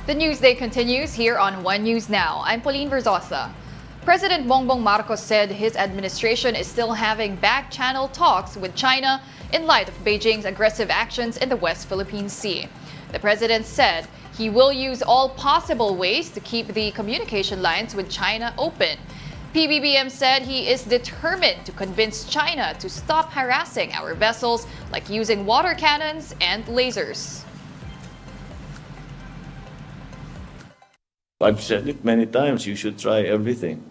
The Newsday continues here on One News Now. I'm Pauline Verzosa. President Bongbong Marcos said his administration is still having back-channel talks with China in light of Beijing's aggressive actions in the West Philippine Sea. The president said he will use all possible ways to keep the communication lines with China open. PBBM said he is determined to convince China to stop harassing our vessels, like using water cannons and lasers. I've said it many times, you should try everything.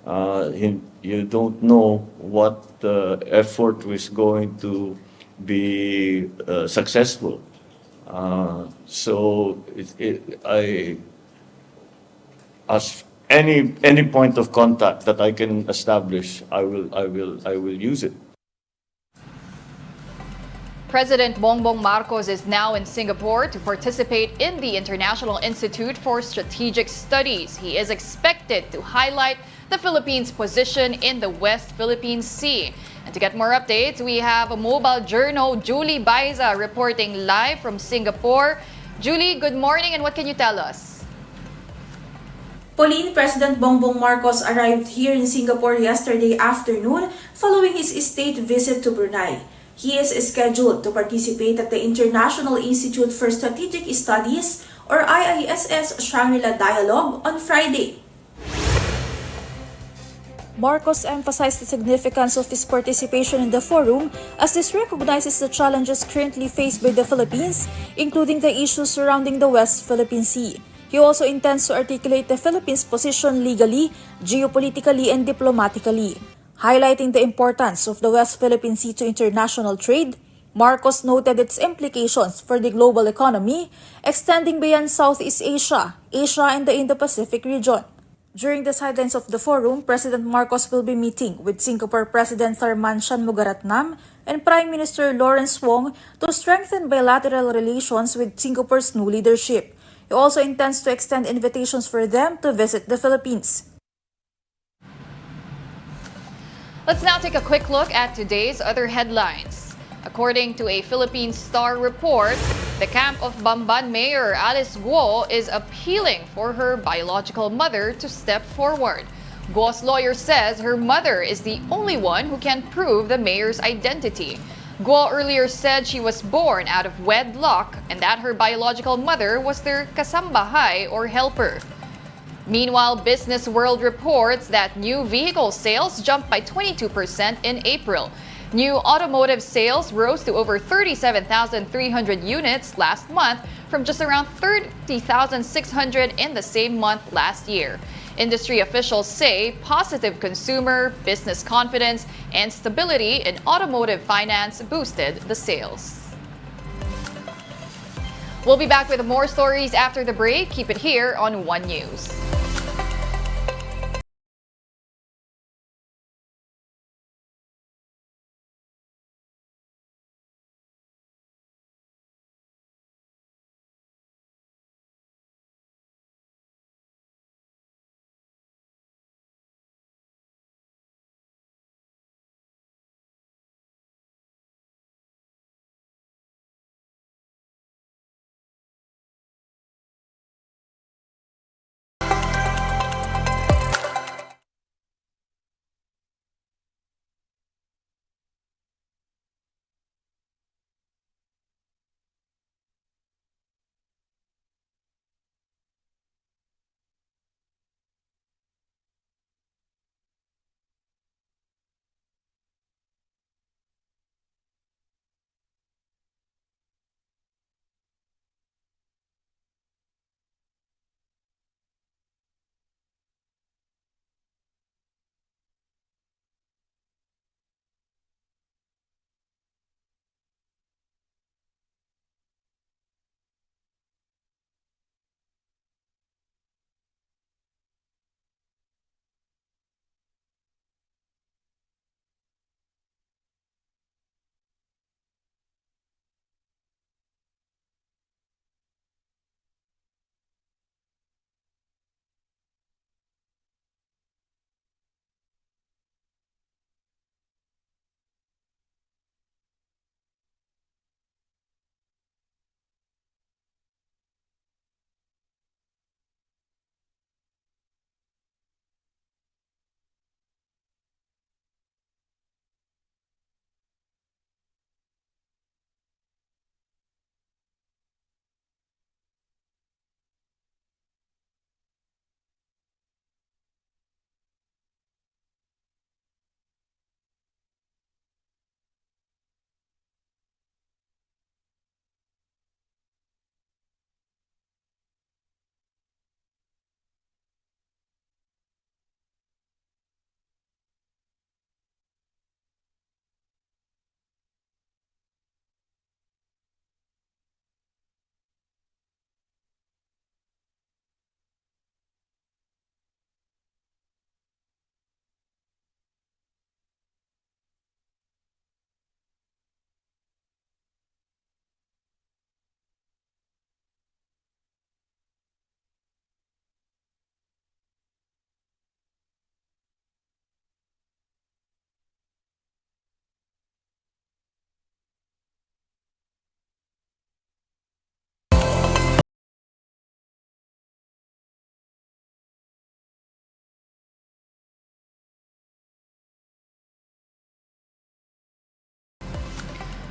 You don't know what effort is going to be successful. As any point of contact that I can establish, I will use it. President Bongbong Marcos is now in Singapore to participate in the International Institute for Strategic Studies. He is expected to highlight the Philippines' position in the West Philippine Sea. And to get more updates, we have a mobile journal, Julie Baiza, reporting live from Singapore. Julie, good morning, and what can you tell us? Pauline, President Bongbong Marcos arrived here in Singapore yesterday afternoon following his state visit to Brunei. He is scheduled to participate at the International Institute for Strategic Studies or IISS Shangri-La Dialogue on Friday. Marcos emphasized the significance of his participation in the forum as this recognizes the challenges currently faced by the Philippines, including the issues surrounding the West Philippine Sea. He also intends to articulate the Philippines' position legally, geopolitically, and diplomatically. Highlighting the importance of the West Philippine Sea to international trade, Marcos noted its implications for the global economy, extending beyond Southeast Asia, Asia, and the Indo-Pacific region. During the sidelines of the forum, President Marcos will be meeting with Singapore President Tharman Shanmugaratnam and Prime Minister Lawrence Wong to strengthen bilateral relations with Singapore's new leadership. He also intends to extend invitations for them to visit the Philippines. Let's now take a quick look at today's other headlines. According to a Philippine Star report, the camp of Bamban Mayor Alice Guo is appealing for her biological mother to step forward. Guo's lawyer says her mother is the only one who can prove the mayor's identity. Guo earlier said she was born out of wedlock and that her biological mother was their kasambahay or helper. Meanwhile, Business World reports that new vehicle sales jumped by 22% in April. New automotive sales rose to over 37,300 units last month from just around 30,600 in the same month last year. Industry officials say positive consumer, business confidence, and stability in automotive finance boosted the sales. We'll be back with more stories after the break. Keep it here on One News.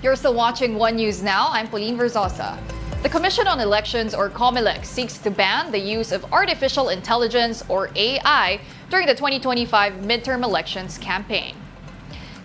You're still watching One News Now. I'm Pauline Verzosa. The Commission on Elections, or COMELEC, seeks to ban the use of artificial intelligence, or AI, during the 2025 midterm elections campaign.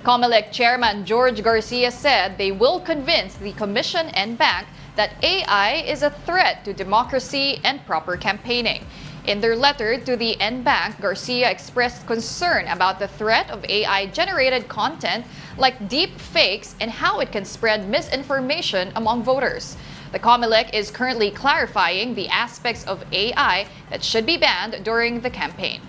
COMELEC Chairman George Garcia said they will convince the Commission and bank that AI is a threat to democracy and proper campaigning. In their letter to the NBank, Garcia expressed concern about the threat of AI-generated content like deep fakes and how it can spread misinformation among voters. The COMELEC is currently clarifying the aspects of AI that should be banned during the campaign.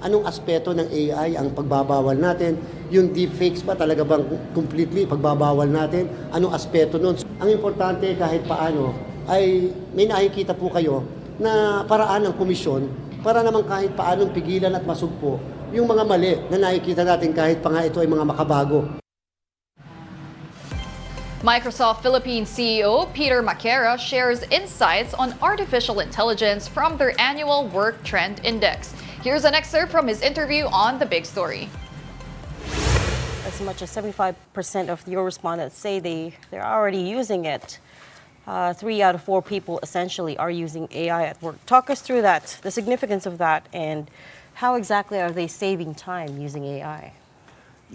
Anong aspeto ng AI ang pagbabawal natin? Yung deepfakes ba talaga bang completely pagbabawal natin? Anong aspeto nun? Ang importante kahit paano ay may nakikita po kayo na paraan ng komisyon para naman kahit paanong pigilan at masugpo yung mga mali na nakikita natin kahit pa nga ito ay mga makabago. Microsoft Philippines CEO Peter Maquera shares insights on artificial intelligence from their annual Work Trend Index. Here's an excerpt from his interview on The Big Story. As much as 75% of your respondents say they're already using it. 3 out of 4 people essentially are using AI at work. Talk us through that, the significance of that, and how exactly are they saving time using AI?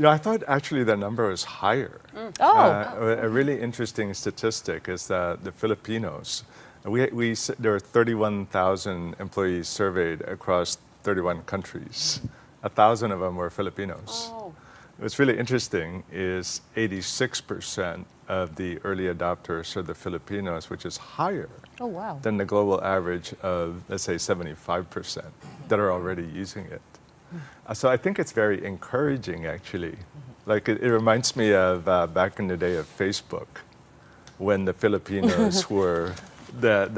I thought actually the number is higher. A really interesting statistic is that the Filipinos, there are 31,000 employees surveyed across 31 countries. 1,000 of them were Filipinos. What's really interesting is 86% of the early adopters are the Filipinos, which is higher than the global average of, let's say, 75% that are already using it. So I think it's very encouraging, actually. Like it reminds me of back in the day of Facebook, when the Filipinos were the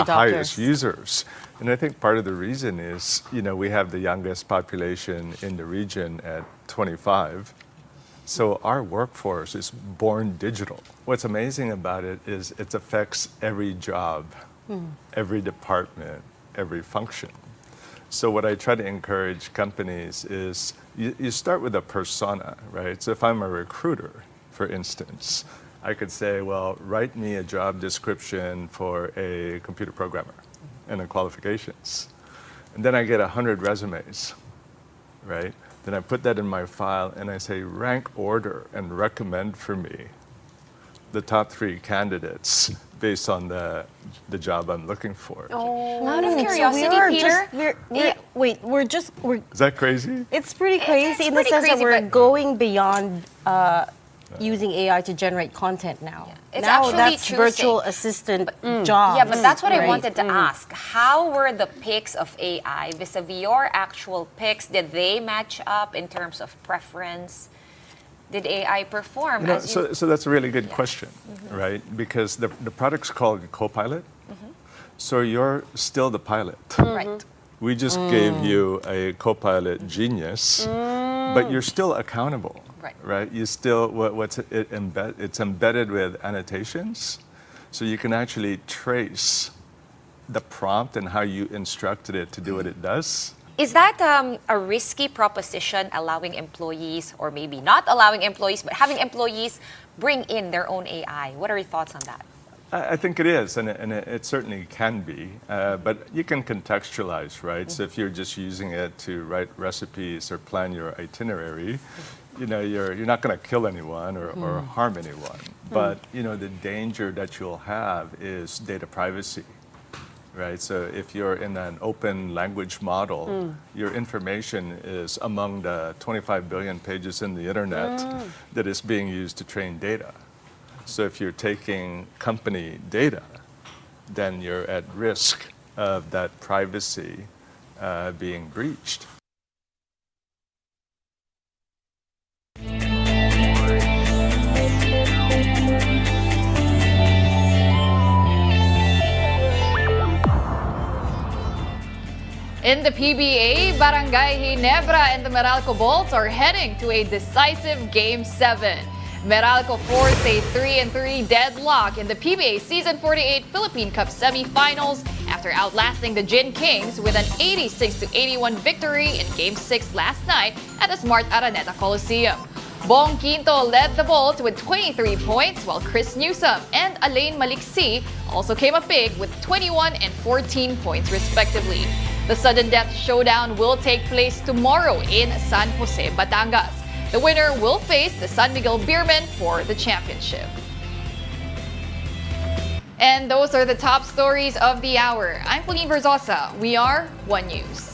highest users. And I think part of the reason is, we have the youngest population in the region at 25. So our workforce is born digital. What's amazing about it is it affects every job, every department, every function. So what I try to encourage companies is you start with a persona, right? So if I'm a recruiter, for instance, I could say, well, write me a job description for a computer programmer and the qualifications. And then I get 100 resumes, right? Then I put that in my file and I say, rank order and recommend for me the top 3 candidates based on the job I'm looking for. Out of curiosity, Peter. Is that crazy? It's pretty crazy in the pretty sense that crazy, we're but- going beyond using AI to generate content now. It's now actually that's choosing. virtual assistant jobs. Yeah, but that's what I right? wanted to ask. How were the picks of AI vis-a-vis your actual picks? Did they match up in terms of preference? Did AI perform? So that's a really good question, right? Because the product's called Copilot. So you're still the pilot. Right. We just gave you a Copilot genius, but you're still accountable, right? You still it's embedded with annotations, so you can actually trace the prompt and how you instructed it to do what it does. Is that a risky proposition, allowing employees, or maybe not allowing employees, but having employees bring in their own AI? What are your thoughts on that? I think it is, and it certainly can be, but you can contextualize, right? So if you're just using it to write recipes or plan your itinerary, you're not going to kill anyone or harm anyone. But the danger that you'll have is data privacy. Right, so if you're in an open language model, your information is among the 25 billion pages in the internet that is being used to train data. So if you're taking company data, then you're at risk of that privacy being breached. In the PBA, Barangay Ginebra and the Meralco Bolts are heading to a decisive Game 7. Meralco forced a 3-3 deadlock in the PBA Season 48 Philippine Cup semifinals after outlasting the Gin Kings with an 86-81 victory in Game 6 last night at the Smart Araneta Coliseum. Bong Quinto led the Bolts with 23 points, while Chris Newsom and Alain Maliksi also came up big with 21 and 14 points respectively. The sudden death showdown will take place tomorrow in San Jose, Batangas. The winner will face the San Miguel Beermen for the championship. And those are the top stories of the hour. I'm Pauline Verzosa. We are One News.